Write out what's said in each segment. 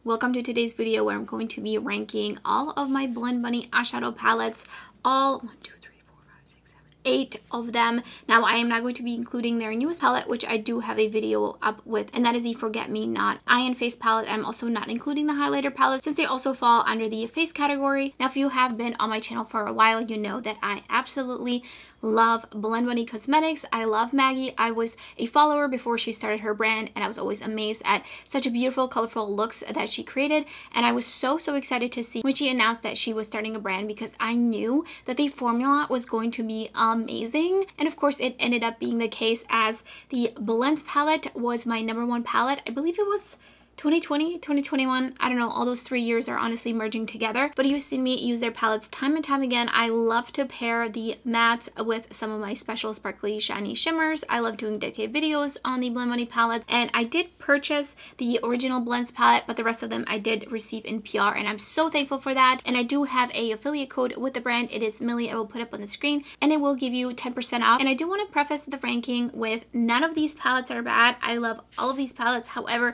Welcome to today's video where I'm going to be ranking all of my Blend Bunny eyeshadow palettes, all 1, 2, 3, 4, 5, 6, 7, 8 of them. Now I am not going to be including their newest palette, which I do have a video up with, and that is the Forget Me Not Eye and Face palette. I'm also not including the highlighter palette since they also fall under the face category. Now if you have been on my channel for a while, you know that I absolutely love Blend Bunny Cosmetics. I love Maggie. I was a follower before she started her brand, and I was always amazed at such a beautiful, colorful looks that she created. And I was so excited to see when she announced that she was starting a brand, because I knew that the formula was going to be amazing. And of course, it ended up being the case, as the Blends palette was my #1 palette. I believe it was 2020, 2021, I don't know, all those 3 years are honestly merging together. But you've seen me use their palettes time and time again. I love to pair the mattes with some of my special sparkly shiny shimmers. I love doing dedicated videos on the Blend Bunny palette, and I did purchase the original Blends palette, but the rest of them I did receive in PR, and I'm so thankful for that. And I do have a affiliate code with the brand. It is Millie. I will put up on the screen, and it will give you 10% off. And I do want to preface the ranking with none of these palettes are bad. I love all of these palettes. However,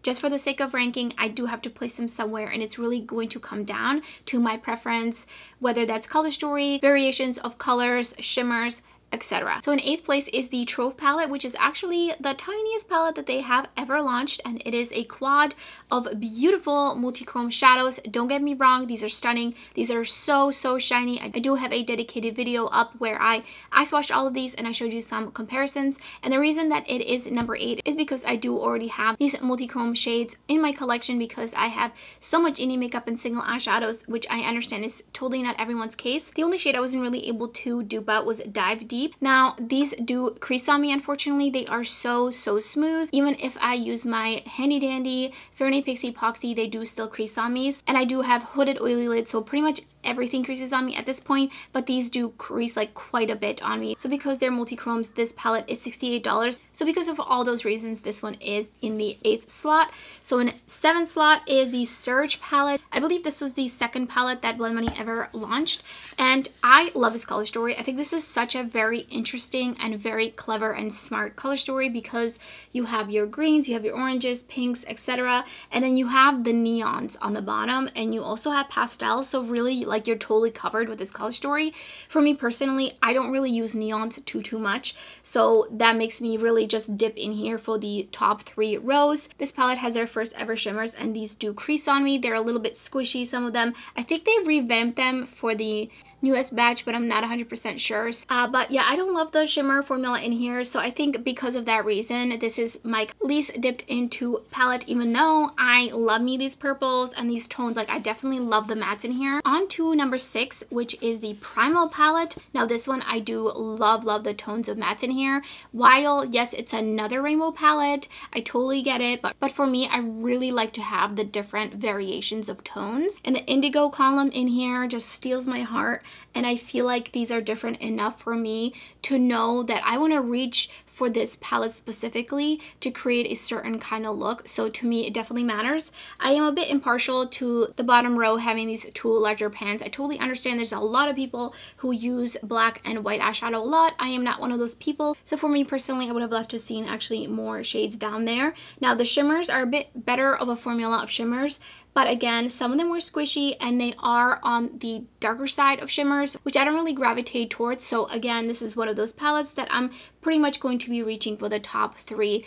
just for the sake of ranking, I do have to place them somewhere, and it's really going to come down to my preference, whether that's color story, variations of colors, shimmers, etc. So in 8th place is the Trove palette, which is actually the tiniest palette that they have ever launched, and it is a quad of beautiful multi-chrome shadows. Don't get me wrong, these are stunning. These are so shiny. I do have a dedicated video up where I swatched all of these and I showed you some comparisons. And the reason that it is number 8 is because I do already have these multi-chrome shades in my collection, because I have so much indie makeup and single eyeshadows, which I understand is totally not everyone's case. The only shade I wasn't really able to dupe out was Dive Deep. Now these do crease on me, unfortunately. They are so smooth. Even if I use my handy dandy Fair & Pixie epoxy, they do still crease on me. And I do have hooded oily lids, so pretty much everything creases on me at this point, but these do crease like quite a bit on me. So because they're multi-chromes, this palette is $68. So because of all those reasons, this one is in the 8th slot. So in 7th slot is the Surge palette. I believe this was the second palette that Blend Bunny ever launched, and I love this color story. I think this is such a very interesting and very clever and smart color story, because you have your greens, you have your oranges, pinks, etc. And then you have the neons on the bottom, and you also have pastels. So really, like, you're totally covered with this color story. For me personally, I don't really use neons too much, so that makes me really just dip in here for the top 3 rows. This palette has their first ever shimmers, and these do crease on me. They're a little bit squishy, some of them. I think they revamped them for the newest batch, but I'm not 100% sure. But yeah, I don't love the shimmer formula in here, so I think because of that reason, this is my least dipped into palette, even though I love me these purples and these tones. Like, I definitely love the mattes in here. On to number 6, which is the Primal palette. Now this one, I do love the tones of mattes in here. While yes, it's another rainbow palette, I totally get it, but for me, I really like to have the different variations of tones, and the indigo column in here just steals my heart. And I feel like these are different enough for me to know that I want to reach for this palette specifically to create a certain kind of look. So to me, it definitely matters. I am a bit impartial to the bottom row having these 2 larger pans. I totally understand there's a lot of people who use black and white eyeshadow a lot. I am not one of those people. So for me personally, I would have loved to have seen actually more shades down there. Now the shimmers are a bit better of a formula of shimmers, but again, some of them were squishy, and they are on the darker side of shimmers, which I don't really gravitate towards. So again, this is one of those palettes that I'm pretty much going to be reaching for the top 3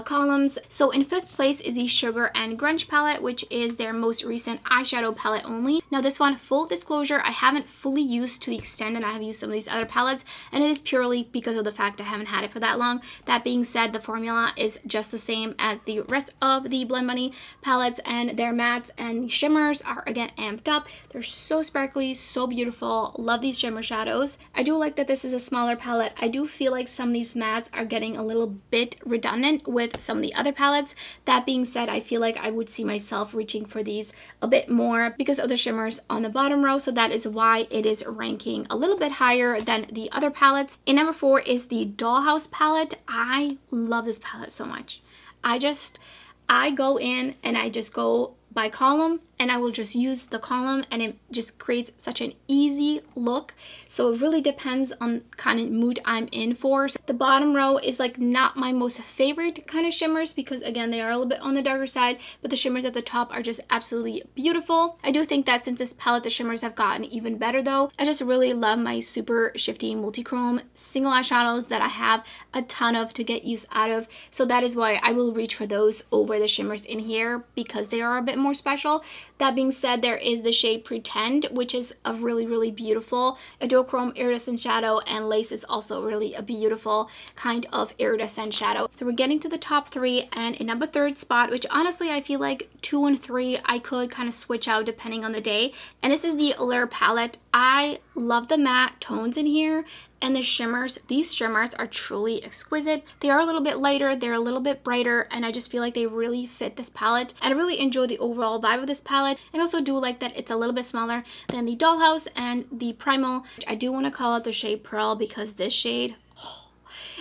columns. So in 5th place is the Sugar and Grunge palette, which is their most recent eyeshadow palette only. Now this one, full disclosure, I haven't fully used to the extent that I have used some of these other palettes, and it is purely because of the fact I haven't had it for that long. That being said, the formula is just the same as the rest of the Blend Bunny palettes, and their mattes and shimmers are again amped up. They're so sparkly, so beautiful. Love these shimmer shadows. I do like that this is a smaller palette. I do feel like some of these mattes are getting a little bit redundant with some of the other palettes. That being said, I feel like I would see myself reaching for these a bit more because of the shimmers on the bottom row. So that is why it is ranking a little bit higher than the other palettes. In number 4 is the Dollhouse palette. I love this palette so much. I go in and I just go by column, and I will just use the column, and it just creates such an easy look. So it really depends on kind of mood I'm in for. So the bottom row is like not my most favorite kind of shimmers because again, they are a little bit on the darker side, but the shimmers at the top are just absolutely beautiful. I do think that since this palette, the shimmers have gotten even better though. I just really love my super shifty multi-chrome single eyeshadows that I have a ton of to get use out of. So that is why I will reach for those over the shimmers in here because they are a bit more special. That being said, there is the shade Pretend, which is a really beautiful duochrome iridescent shadow, and Lace is also really a beautiful kind of iridescent shadow. So we're getting to the top 3, and in number 3rd spot, which honestly I feel like 2 and 3 I could kind of switch out depending on the day, and this is the Leigh palette. I love the matte tones in here. And the shimmers, these shimmers are truly exquisite. They are a little bit lighter, they're a little bit brighter, and I just feel like they really fit this palette. And I really enjoy the overall vibe of this palette. And also do like that it's a little bit smaller than the Dollhouse and the Primal. I do want to call out the shade Pearl because this shade,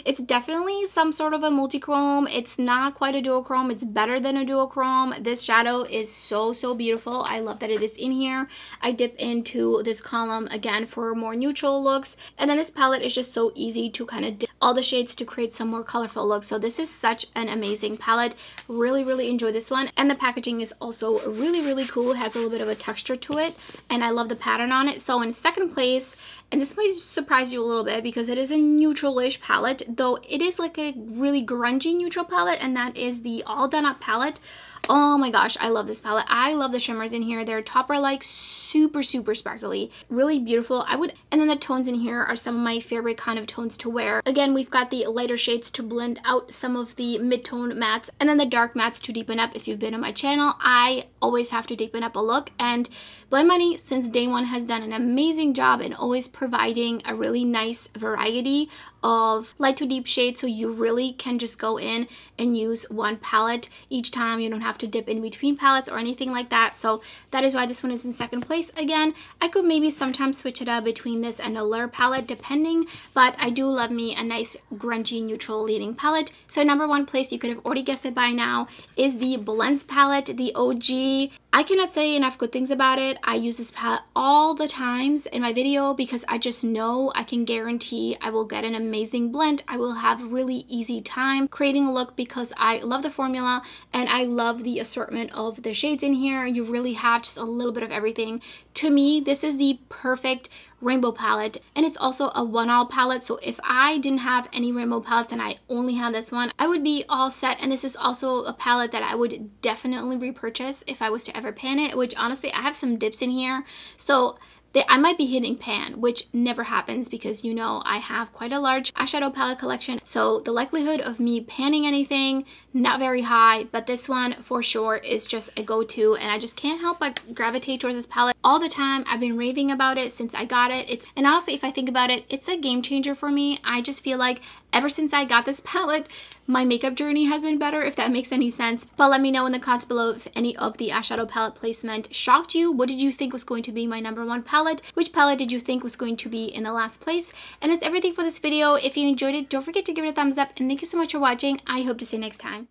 it's definitely some sort of a multi-chrome. It's not quite a duochrome. It's better than a duochrome. This shadow is so beautiful. I love that it is in here. I dip into this column again for more neutral looks. And then this palette is just so easy to kind of dip all the shades to create some more colorful looks. So this is such an amazing palette. Really enjoy this one. And the packaging is also really cool. It has a little bit of a texture to it. And I love the pattern on it. So in 2nd place, and this might surprise you a little bit because it is a neutral-ish palette, though it is like a really grungy neutral palette, and that is the All Done Up palette. Oh my gosh, I love this palette. I love the shimmers in here. Their top are like super sparkly, really beautiful. And then the tones in here are some of my favorite kind of tones to wear. Again, we've got the lighter shades to blend out some of the mid-tone mattes, and then the dark mattes to deepen up. If you've been on my channel, I always have to deepen up a look, and Blend Money since day one has done an amazing job in always providing a really nice variety of light to deep shades, so you really can just go in and use one palette each time. You don't have to dip in between palettes or anything like that. So that is why this one is in 2nd place. Again, I could maybe sometimes switch it up between this and a Leigh palette depending, but I do love me a nice grungy neutral leading palette. So number 1 place, you could have already guessed it by now, is the Blends palette, the OG. I cannot say enough good things about it. I use this palette all the times in my video because I just know I can guarantee I will get an amazing blend. I will have a really easy time creating a look because I love the formula and I love the assortment of the shades in here. You really have just a little bit of everything. To me, this is the perfect rainbow palette, and it's a 1-all palette. So if I didn't have any rainbow palettes and I only had this one, I would be all set. And this is also a palette that I would definitely repurchase if I was to ever pan it, which honestly I have some dips in here, so I might be hitting pan, which never happens because you know I have quite a large eyeshadow palette collection. So the likelihood of me panning anything, not very high, but this one for sure is just a go-to, and I just can't help but gravitate towards this palette all the time. I've been raving about it since I got it. And honestly, if I think about it, it's a game changer for me. I just feel like ever since I got this palette, my makeup journey has been better, if that makes any sense. But let me know in the comments below if any of the eyeshadow palette placement shocked you. What did you think was going to be my number 1 palette? Which palette did you think was going to be in the last place? And that's everything for this video. If you enjoyed it, don't forget to give it a thumbs up, and thank you so much for watching. I hope to see you next time.